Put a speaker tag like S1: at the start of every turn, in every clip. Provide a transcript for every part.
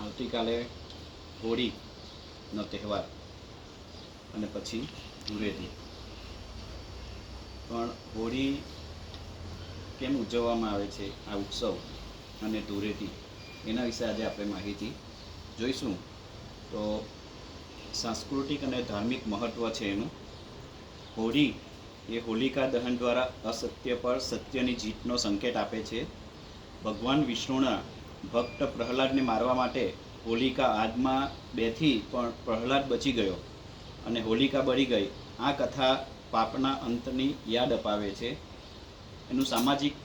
S1: આવતીકાલે હોળીનો તહેવાર અને પછી ધૂળેટી. પણ હોળી કેમ ઉજવવામાં આવે છે, આ ઉત્સવ અને ધૂળેટી, એના વિશે આજે આપણે માહિતી જોઈશું. તો સાંસ્કૃતિક અને ધાર્મિક મહત્ત્વ છે એનું. હોળી એ હોલિકા દહન દ્વારા અસત્ય પર સત્યની જીતનો સંકેત આપે છે. ભગવાન વિષ્ણુના ભક્ત પ્રહલાદને મારવા માટે હોલિકા આગમાં બેથી પણ પ્રહલાદ બચી ગયો અને હોલિકા બળી ગઈ. આ કથા પાપના અંતની યાદ અપાવે છે. એનું સામાજિક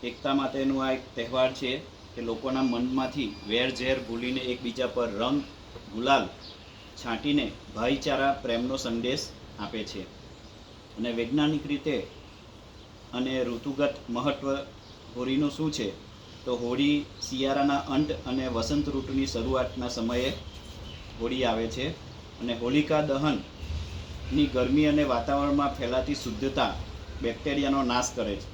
S1: એકતા માટેનું આ એક તહેવાર છે કે લોકોના મનમાંથી વેર ઝેર ભૂલીને એકબીજા પર રંગ ગુલાલ છાંટીને ભાઈચારા પ્રેમનો સંદેશ આપે છે. અને વૈજ્ઞાનિક રીતે અને ઋતુગત મહત્ત્વ હોળીનું શું છે, તો હોળી શિયાળાના અંત અને વસંત ઋતુની શરૂઆતના સમયે હોળી આવે છે. અને હોલિકા દહનની ગરમી અને વાતાવરણમાં ફેલાતી શુદ્ધતા બેક્ટેરિયાનો નાશ કરે છે.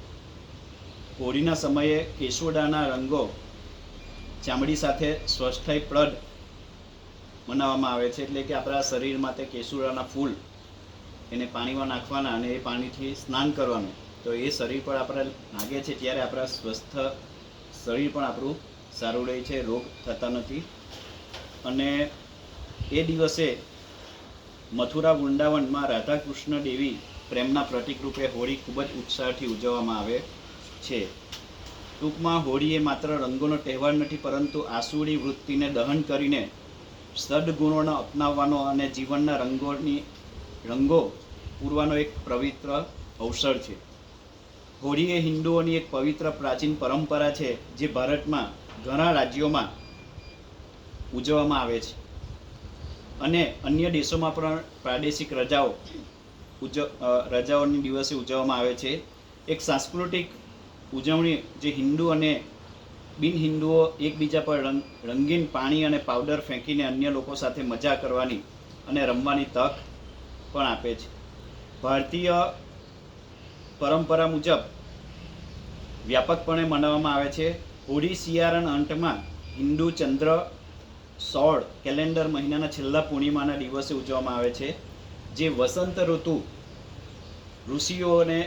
S1: હોળીના સમયે કેસુડાના રંગો ચામડી સાથે સ્વસ્થપ્રદ મનાવવામાં આવે છે. એટલે કે આપણા શરીરમાં તે કેસુડાના ફૂલ એને પાણીમાં નાખવાના અને એ પાણીથી સ્નાન કરવાનું. તો એ શરીર પર આપણે લાગે છે ત્યારે આપણા સ્વસ્થ શરીર પણ આપણું સારું રહે છે, રોગ થતા નથી. અને એ દિવસે મથુરા વૃંદાવનમાં રાધા કૃષ્ણ દેવી પ્રેમના પ્રતીક રૂપે હોળી ખૂબ જ ઉત્સાહથી ઉજવવામાં આવે છે. ટૂંકમાં હોળી એ માત્ર રંગોનો તહેવાર નથી, પરંતુ આસુરી વૃત્તિને દહન કરીને સદગુણોને અપનાવવાનો અને જીવનના રંગો પૂરવાનો એક પવિત્ર અવસર છે. હોળી એ હિન્દુઓની એક પવિત્ર પ્રાચીન પરંપરા છે જે ભારતમાં ઘણા રાજ્યોમાં ઉજવવામાં આવે છે અને અન્ય દેશોમાં પણ પ્રાદેશિક રજાઓની દિવસે ઉજવવામાં આવે છે. એક સાંસ્કૃતિક ઉજવણી જે હિન્દુ અને બિન હિન્દુઓ એકબીજા પર રંગીન પાણી અને પાવડર ફેંકીને અન્ય લોકો સાથે મજા કરવાની અને રમવાની તક પણ આપે છે. ભારતીય પરંપરા મુજબ વ્યાપકપણે મનાવવામાં આવે છે. હોળી શિયાળાના અંતમાં હિન્દુ ચંદ્ર સૌર કેલેન્ડર મહિનાના છેલ્લા પૂર્ણિમાના દિવસે ઉજવવામાં આવે છે, જે વસંત ઋતુ ઋષિઓને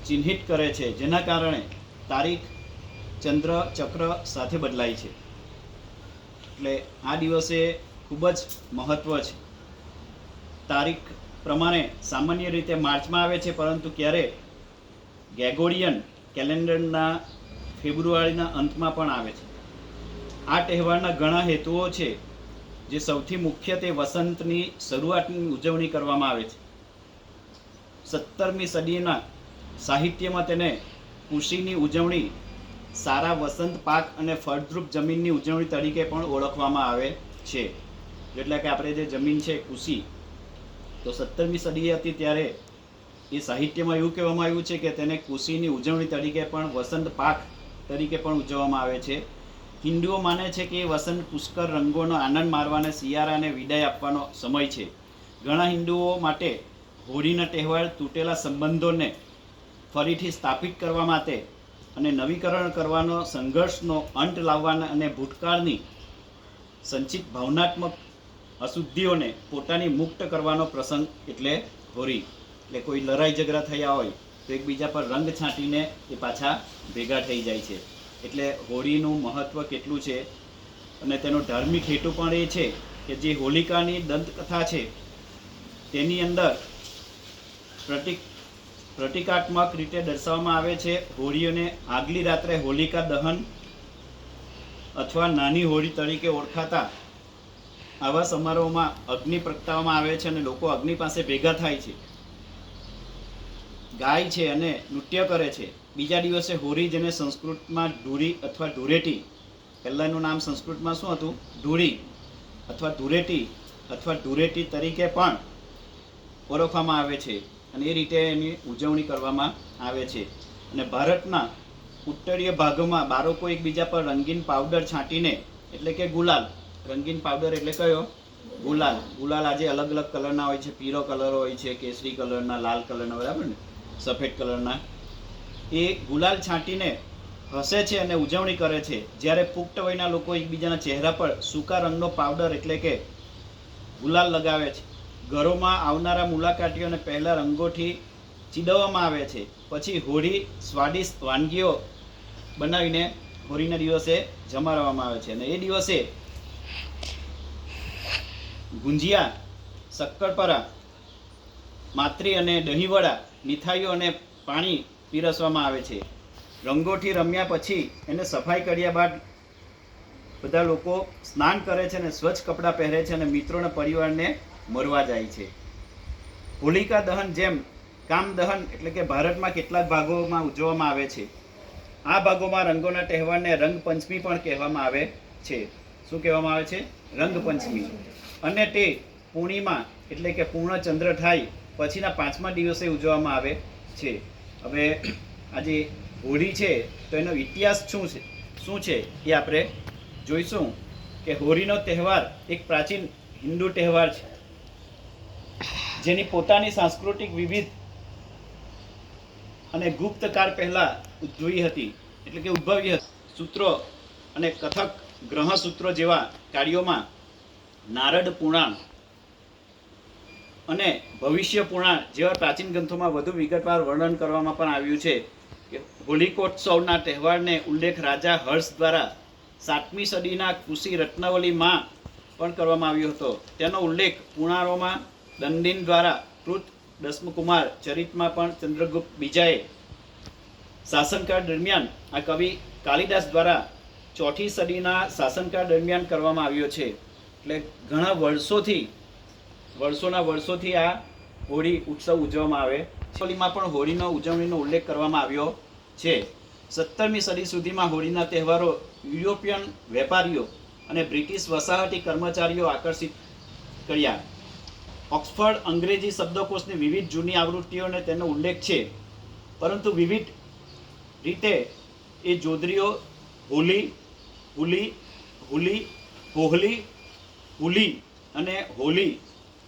S1: ચિહ્નિત કરે છે, જેના કારણે તારીખ ચંદ્ર ચક્ર સાથે બદલાય છે. એટલે આ દિવસે ખૂબ જ મહત્ત્વ છે. તારીખ પ્રમાણે સામાન્ય રીતે માર્ચમાં આવે છે, પરંતુ ક્યારે ગ્રેગોરિયન કેલેન્ડરના ફેબ્રુઆરીના અંતમાં પણ આવે છે. આ તહેવારના ઘણા હેતુઓ છે, જે સૌથી મુખ્ય તે વસંતની શરૂઆતની ઉજવણી કરવામાં આવે છે. 17મી સદીના સાહિત્યમાં તેને ખુશીની ઉજવણી, સારા વસંત પાક અને ફળદ્રુપ જમીનની ઉજવણી તરીકે પણ ઓળખવામાં આવે છે. એટલે કે આપણે જે જમીન છે ખુશી, તો 17મી સદી હતી ત્યારે એ સાહિત્યમાં એવું કહેવામાં આવ્યું છે કે તેને ખુશીની ઉજવણી તરીકે પણ વસંત પાક તરીકે પણ ઉજવવામાં આવે છે. હિન્દુઓ માને છે કે વસંત પુષ્કર રંગોનો આનંદ મારવાને શિયાળાને વિદાય આપવાનો સમય છે. ઘણા હિન્દુઓ માટે હોળીનો તહેવાર તૂટેલા સંબંધોને ફરીથી સ્થાપિત કરવા માટે અને નવીકરણ કરવાનો, સંઘર્ષનો અંત લાવવાના અને ભૂતકાળની સંચિત ભાવનાત્મક અશુદ્ધિઓને પોતાની મુક્ત કરવાનો પ્રસંગ એટલે હોળી. એટલે કોઈ લડાઈ ઝઘડા થયા હોય તો એકબીજા પર રંગ છાંટીને એ પાછા ભેગા થઈ જાય છે. એટલે હોળીનું મહત્ત્વ કેટલું છે. અને તેનો ધાર્મિક હેતુ પણ એ છે કે જે હોલિકાની દંતકથા છે તેની અંદર પ્રતિકાત્મક રીતે દર્શાવવામાં આવે છે. હોળીઓને આગલી રાત્રે હોલિકા દહન અથવા નાની હોળી તરીકે ઓળખાતા આવા સમારોહમાં અગ્નિ પ્રગટાવવામાં આવે છે અને લોકો અગ્નિ પાસે ભેગા થાય છે, ગાય છે અને નૃત્ય કરે છે. બીજા દિવસે હોળી, જેને સંસ્કૃતમાં ધૂળી અથવા ધૂળેટી, પહેલાંનું નામ સંસ્કૃતમાં શું હતું, ધૂળી અથવા ધૂળેટી અથવા ધૂળેટી તરીકે પણ ઓળખવામાં આવે છે. અને એ રીતે એની ઉજવણી કરવામાં આવે છે. અને ભારતના ઉત્તરીય ભાગોમાં બાળકો એકબીજા પર રંગીન પાવડર છાંટીને, એટલે કે ગુલાલ, રંગીન પાવડર એટલે કયો, ગુલાલ આજે અલગ અલગ કલરના હોય છે. પીળો કલર હોય છે, કેસરી કલરના, લાલ કલરના, બરાબર ને, સફેદ કલરના. એ ગુલાલ છાંટીને હસે છે અને ઉજવણી કરે છે, જ્યારે પુખ્ત વયના લોકો એકબીજાના ચહેરા પર સૂકા રંગનો પાવડર એટલે કે ગુલાલ લગાવે છે. ઘરોમાં આવનારા મુલાકાતીઓને પહેલા રંગોથી ચીડવવામાં આવે છે. પછી હોળી સ્વાદિષ્ટ વાનગીઓ બનાવીને હોળીના દિવસે જમાડવામાં આવે છે અને એ દિવસે ગુંજિયા, શક્કરપારા, માતરી અને દહીંવડા, મીઠાઈઓ અને પાણી પીરસવામાં આવે છે. રંગોથી રમ્યા પછી એને સફાઈ કર્યા બાદ બધા લોકો સ્નાન કરે છે અને સ્વચ્છ કપડાં પહેરે છે અને મિત્રોને પરિવારને મળવા જાય છે. હોલિકા દહન જેમ કામ દહન એટલે કે ભારતમાં કેટલાક ભાગોમાં ઉજવવામાં આવે છે. આ ભાગોમાં રંગોના તહેવારને રંગપંચમી પણ કહેવામાં આવે છે. શું કહેવામાં આવે છે? રંગપંચમી. અને તે પૂર્ણિમા એટલે કે પૂર્ણ ચંદ્ર થાય પછીના 5મા દિવસે ઉજવવામાં આવે છે. હવે આજે હોળી છે તો એનો ઇતિહાસ શું છે એ આપણે જોઈશું કે હોળીનો તહેવાર એક પ્રાચીન હિન્દુ તહેવાર છે, જેની પોતાની સાંસ્કૃતિક વિવિધ અને ગુપ્ત કાળ પહેલા ઉદ્ભવી હતી, એટલે કે ઉદ્ભવી હતી. સૂત્રો અને કથક ગ્રહસૂત્રો જેવા કાર્યોમાં નારદ પુરાણ અને ભવિષ્ય પુરાણ જેવા પ્રાચીન ગ્રંથોમાં વધુ વિગતવાર વર્ણન કરવામાં પણ આવ્યું છે કે હોલિકોત્સવના તહેવારને ઉલ્લેખ રાજા હર્ષ દ્વારા 7મી સદીના કૃષિ રત્નાવલીમાં પણ કરવામાં આવ્યો હતો. તેનો ઉલ્લેખ પુરાણોમાં દંડિન દ્વારા કૃત દસમકુમાર ચરિતમાં પણ ચંદ્રગુપ્ત બીજાએ શાસનકાળ દરમિયાન આ કવિ કાલિદાસ દ્વારા 4ઠી સદીના શાસનકાળ દરમિયાન કરવામાં આવ્યો છે. એટલે ઘણા વર્ષોથી આ હોળી ઉત્સવ ઉજવવામાં આવે છે. હોળીમાં પણ હોળીનો ઉજવણીનો ઉલ્લેખ કરવામાં આવ્યો છે. 17મી સદી સુધીમાં હોળીના તહેવારો યુરોપિયન વેપારીઓ અને બ્રિટિશ વસાહતી કર્મચારીઓ આકર્ષિત કર્યા. ઓક્સફર્ડ અંગ્રેજી શબ્દકોશની વિવિધ જૂની આવૃત્તિઓને તેનો ઉલ્લેખ છે, પરંતુ વિવિધ રીતે એ જોદરીઓ હોલી, હુલી, હુલી, હોહલી, હુલી અને હોલી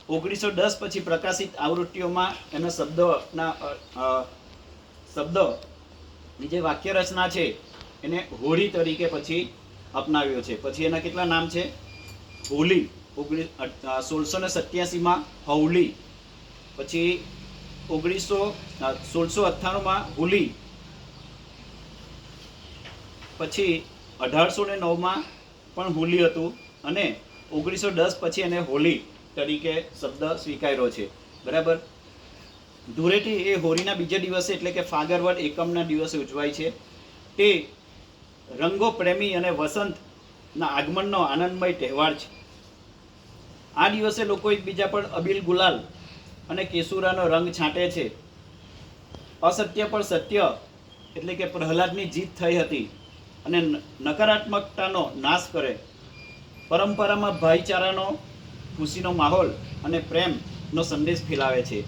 S1: 1910 પછી પ્રકાશિત આવૃત્તિઓમાં એના શબ્દની જે વાક્ય રચના છે એને હોળી તરીકે પછી અપનાવ્યો છે. પછી એના કેટલા નામ છે? હોલી 1687માં હૌલી, પછી 1698માં હુલી, પછી 1809માં પણ હોલી હતું અને 1910 પછી એને હોલી તરીકે શબ્દ સ્વીકાર્યો છે. બરાબર. ધૂળેટી એ હોળીના બીજા દિવસે એટલે કે ફાગરવદ એકમના દિવસે ઉજવાય છે. તે રંગો પ્રેમી અને વસંતના આગમનનો આનંદમય તહેવાર છે. આ દિવસે લોકો એકબીજા પર અબીલ ગુલાલ અને કેસુરાનો રંગ છાંટે છે. અસત્ય પર સત્ય એટલે કે પ્રહલાદની જીત થઈ હતી અને નકારાત્મકતાનો નાશ કરે. પરંપરામાં ભાઈચારાનો, ખુશીનો માહોલ અને પ્રેમનો સંદેશ ફેલાવે છે.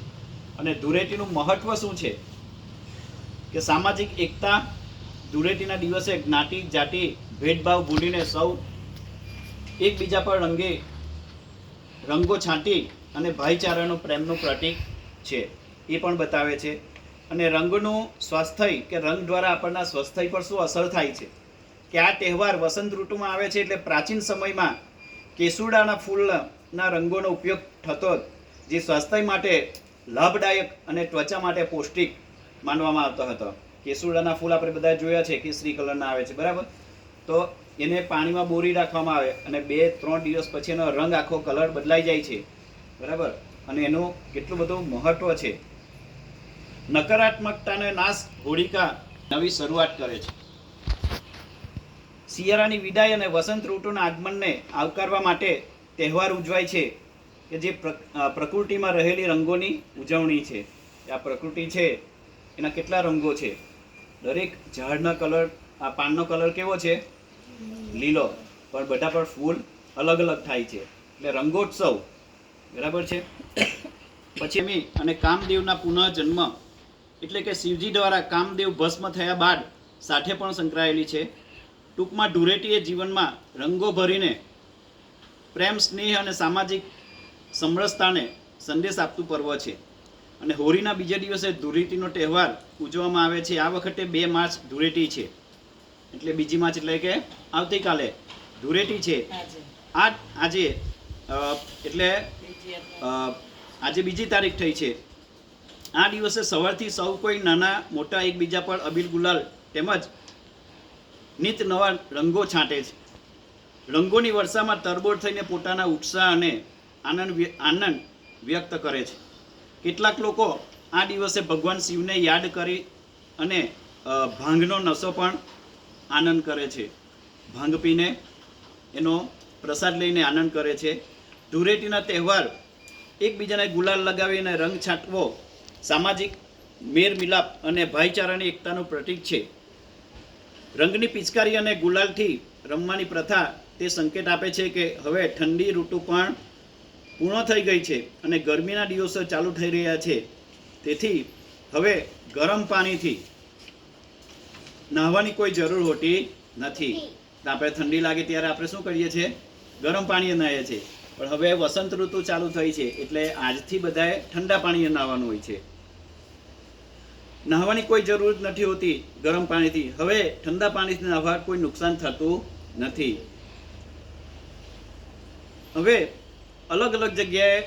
S1: અને ધૂળેટીનું મહત્વ શું છે કે સામાજિક એકતા. ધૂળેટીના દિવસે જ્ઞાતિ જાતિ ભેદભાવ ભૂલીને સૌ એકબીજા પર રંગો છાંટી અને ભાઈચારાનું પ્રેમનું પ્રતીક છે એ પણ બતાવે છે. અને રંગનું સ્વાસ્થ્ય કે રંગ દ્વારા આપણના સ્વાસ્થ્ય પર શું અસર થાય છે કે આ તહેવાર વસંત ઋતુમાં આવે છે. એટલે પ્રાચીન સમયમાં કેસુડાના ફૂલના રંગોનો ઉપયોગ થતો, જે સ્વાસ્થ્ય માટે લાભદાયક અને ત્વચા માટે પૌષ્ટિક માનવામાં આવતો હતો. કેસુડાના ફૂલ આપણે બધા જોયા છે, કેસરી કલરના આવે છે. બરાબર. તો એને પાણીમાં બોરી રાખવામાં આવે અને 2-3 દિવસ પછી એનો રંગ આખો કલર બદલાઈ જાય છે. બરાબર. અને એનું કેટલું બધું મહત્વ છે. નકારાત્મકતાનો નાશ હોળિકા નવી શરૂઆત કરે છે. શિયાળાની વિદાય અને વસંત ઋતુના આગમનને આવકારવા માટે તહેવાર ઉજવાય છે કે જે પ્રકૃતિમાં રહેલી રંગોની ઉજવણી છે. આ પ્રકૃતિ છે એના કેટલા રંગો છે. દરેક ઝાડના કલર, આ પાનનો કલર કેવો છે? લીલો. પણ બધા પર ફૂલ અલગ અલગ થાય છે. એટલે રંગોત્સવ. બરાબર છે. પછી અને કામદેવના પુનઃજન્મ એટલે કે શિવજી દ્વારા કામદેવ ભસ્મ થયા બાદ સાથે પણ સંકળાયેલી છે. ટૂંકમાં ધૂળેટી એ જીવનમાં રંગો ભરીને પ્રેમ, સ્નેહ અને સામાજિક સમરસતાને સંદેશ આપતું પર્વ છે. અને હોળીના બીજા દિવસે ધૂળેટીનો તહેવાર ઉજવવામાં આવે છે. આ વખતે 2 માર્ચ ધૂળેટી છે. એટલે બીજી માર્ચ એટલે કે આવતીકાલે ધૂળેટી છે. આજે એટલે આજે બીજી તારીખ થઈ છે. આ દિવસે સવારથી સૌ કોઈ નાના મોટા એકબીજા પર અબીલ ગુલાલ તેમજ નિત નવા રંગો છાંટે છે. રંગોની વર્ષામાં તરબોળ થઈને પોતાના ઉત્સાહ અને આનંદ વ્યક્ત કરે છે. કેટલાક લોકો આ દિવસે ભગવાન શિવને યાદ કરી અને ભાંગનો નશો પણ આનંદ કરે છે. ભાંગ પીને એનો પ્રસાદ લઈને આનંદ કરે છે. ધૂળેટીના તહેવાર એકબીજાને ગુલાલ લગાવીને રંગ છાંટવો સામાજિક મેર મિલાપ અને ભાઈચારાની એકતાનું પ્રતીક છે. રંગની પિચકારી અને ગુલાલથી રમવાની પ્રથા તે સંકેત આપે છે કે હવે ઠંડી ઋતુ પણ પૂર્ણ થઈ ગઈ છે અને ગરમીના દિવસો ચાલુ થઈ રહ્યા છે. તેથી હવે ગરમ પાણીથી નહાવાની કોઈ જરૂર હોતી નથી. આપણે ઠંડી લાગે ત્યારે આપણે શું કરીએ છીએ? ગરમ પાણીએ નહાઈએ છીએ. પણ હવે વસંત ઋતુ ચાલુ થઈ છે એટલે આજથી બધાએ ઠંડા પાણીએ નહાવાનું હોય છે. નહાવાની કોઈ જરૂર નથી હોતી ગરમ પાણીથી. હવે ઠંડા પાણીથી નહાવા કોઈ નુકસાન થતું નથી. હવે અલગ અલગ જગ્યાએ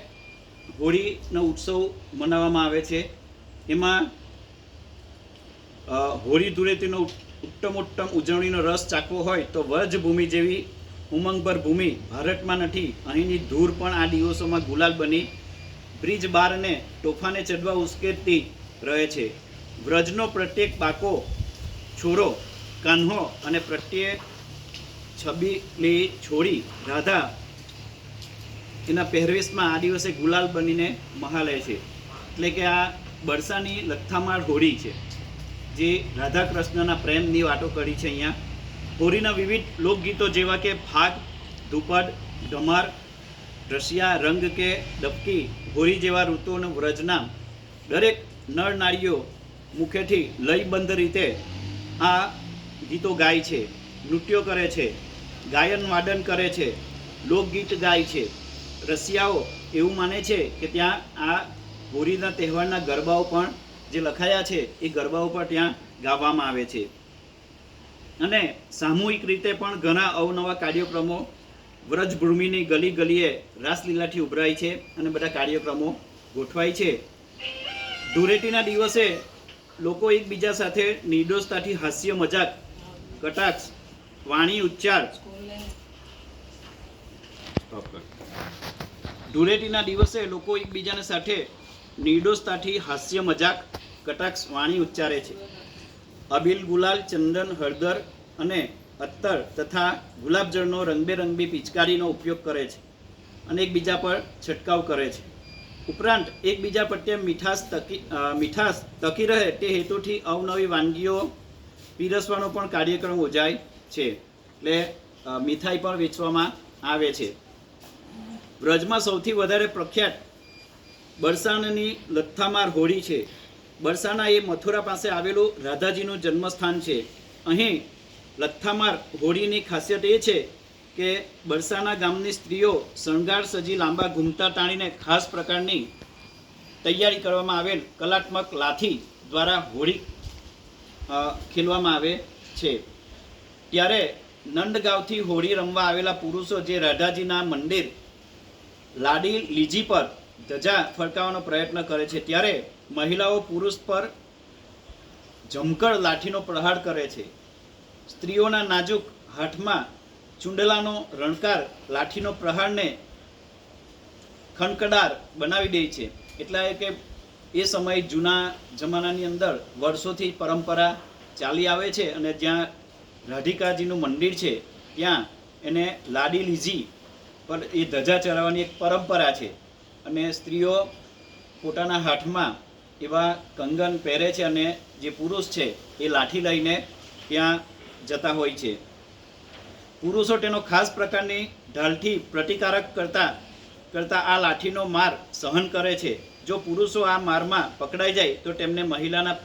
S1: હોળીનો ઉત્સવ મનાવવામાં આવે છે. એમાં હોળી ધૂળેટીનો ઉત્તમ ઉજવણીનો રસ ચાખવો હોય તો વ્રજભૂમિ જેવી ઉમંગભર ભૂમિ ભારતમાં નથી. અહીંની ધૂળ પણ આ દિવસોમાં ગુલાલ બની બ્રિજ બારને તોફાને ચડવા ઉશ્કેરતી રહે છે. વ્રજનો પ્રત્યેક બાકો, છોરો, કાન્હો અને પ્રત્યેક છબીલી છોડી રાધા એના પહેરવેશમાં આ દિવસે ગુલાલ બનીને મહાલે છે. એટલે કે આ બરસાની લથ્થામાર હોળી છે જે રાધા કૃષ્ણના પ્રેમની વાતો કરી છે. અહીંયા હોળીના વિવિધ લોકગીતો જેવા કે ફાગ, ધુપડ, ધમાર, રસિયા, રંગ કે ડબકી, હોળી જેવા ઋતુઓનું વ્રજના દરેક નર નારીઓ મુખેથી લયબંધ રીતે આ ગીતો ગાય છે, નૃત્યો કરે છે, ગાયન વાદન કરે છે, લોકગીત ગાય છે. રસિયાઓ એવું માને છે કે ત્યાં આ હોળીના તહેવારના ગરબાઓ પણ જે લખાયા છે એ ગરબાઓ પણ ત્યાં ગાવામાં આવે છે. અને સામૂહિક રીતે પણ ઘણા અવનવા કાર્યક્રમો વ્રજભૂમિની ગલી ગલીએ રાસલીલાથી ઉભરાય છે અને બધા કાર્યક્રમો ગોઠવાય છે. ધૂળેટીના દિવસે લોકો એકબીજા સાથે નિર્દોષતાથી હાસ્ય મજાક, કટાક્ષ, વાણી ઉચ્ચાર ધૂળેટીના દિવસે લોકો એકબીજાને સાથે નિર્દોષતાથી હાસ્ય મજાક, કટાક્ષ, વાણી ઉચ્ચારે છે. અબીલ, ગુલાલ, ચંદન, હળદર અને અત્તર તથા ગુલાબજળનો રંગબેરંગી પિચકારીનો ઉપયોગ કરે છે અને એકબીજા પર છંટકાવ કરે છે. ઉપરાંત એકબીજા પ્રત્યે મીઠાશ તકી રહે તે હેતુથી અવનવી વાનગીઓ પીરસવાનો પણ કાર્યક્રમ યોજાય છે. એટલે મીઠાઈ પણ વેચવામાં આવે છે. વ્રજમાં સૌથી વધારે પ્રખ્યાત બરસાનાની લથ્થામાર હોળી છે. બરસાના એ મથુરા પાસે આવેલું રાધાજીનું જન્મસ્થાન છે. અહીં લથ્થામાર હોળીની ખાસિયત એ છે કે બરસાના ગામની સ્ત્રીઓ શણગાર સજી લાંબા ઘૂમતા તાણીને ખાસ પ્રકારની તૈયારી કરવામાં આવેલ કલાત્મક લાઠી દ્વારા હોળી ખેલવામાં આવે છે. ત્યારે નંદગાંવથી હોળી રમવા આવેલા પુરુષો જે રાધાજીના મંદિર લાડી લીજી પર ધજા ફરકાવવાનો પ્રયત્ન કરે છે ત્યારે મહિલાઓ પુરુષ પર જમકળ લાઠીનો પ્રહાર કરે છે. સ્ત્રીઓના નાજુક હાથમાં ચુંડલાનો રણકાર લાઠીનો પ્રહારને ખનકડાર બનાવી દે છે. એટલે કે એ સમય જૂના જમાનાની અંદર વર્ષોથી પરંપરા ચાલી આવે છે અને જ્યાં રાધિકાજીનું મંદિર છે ત્યાં એને લાડી લીજી પર એ ધજા ચડાવવાની એક પરંપરા છે અને સ્ત્રીઓ પોતાના હાથમાં એવા કંગન પહેરે છે અને જે પુરુષ છે એ લાઠી લઈને ત્યાં જતા હોય છે. પુરુષો તેનો ખાસ પ્રકારની ઢાલથી પ્રતિકારક કરતા આ લાઠીનો માર સહન કરે છે. જો પુરુષો આ મારમાં પકડાઈ જાય તો તેમને મહિલાના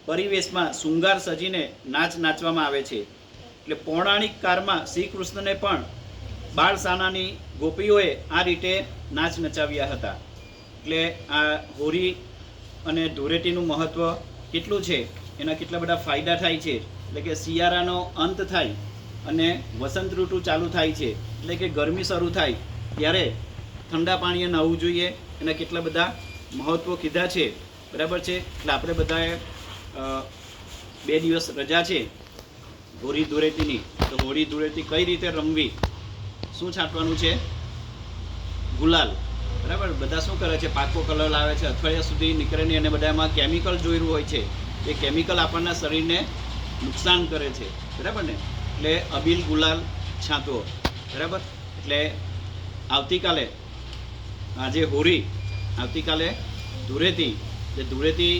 S1: પરિવેશમાં શૃંગાર સજીને નાચવામાં આવે છે. એટલે પૌરાણિક કાળમાં શ્રી કૃષ્ણને પણ બાળસાનાની ગોપીઓએ આ રીતે નાચ નચાવ્યા હતા. એટલે આ હોળી અને ધૂળેટીનું મહત્ત્વ કેટલું છે, એના કેટલા બધા ફાયદા થાય છે એટલે કે શિયાળાનો અંત થાય અને વસંત ઋતુ ચાલુ થાય છે, એટલે કે ગરમી શરૂ થાય ત્યારે ઠંડા પાણીએ નહાવું જોઈએ. એના કેટલા બધા મહત્ત્વ કીધા છે, બરાબર છે. એટલે આપણે બધાએ 2 દિવસ રજા છે હોળી ધૂળેટીની, તો હોળી ધૂળેટી કઈ રીતે રમવી, શું છાંટવાનું છે? ગુલાલ, બરાબર. બધા શું કરે છે, પાકો કલર લાવે છે, અઠવાડિયા સુધી નીકળે નહીં અને બધા એમાં કેમિકલ જોયેલું હોય છે. એ કેમિકલ આપણના શરીરને નુકસાન કરે છે, બરાબર ને. એટલે અબીલ ગુલાલ છાંટવો, બરાબર. એટલે આવતીકાલે આજે હોળી, આવતીકાલે ધૂળેટી. જે ધૂળેટી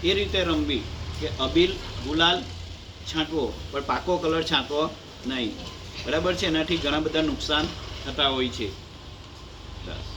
S1: એ રીતે રમવી કે અબીલ ગુલાલ છાંટવો, પણ પાકો કલર છાંટવો નહીં, બરાબર છે. એનાથી ઘણા બધા નુકસાન થતા હોય છે. બસ.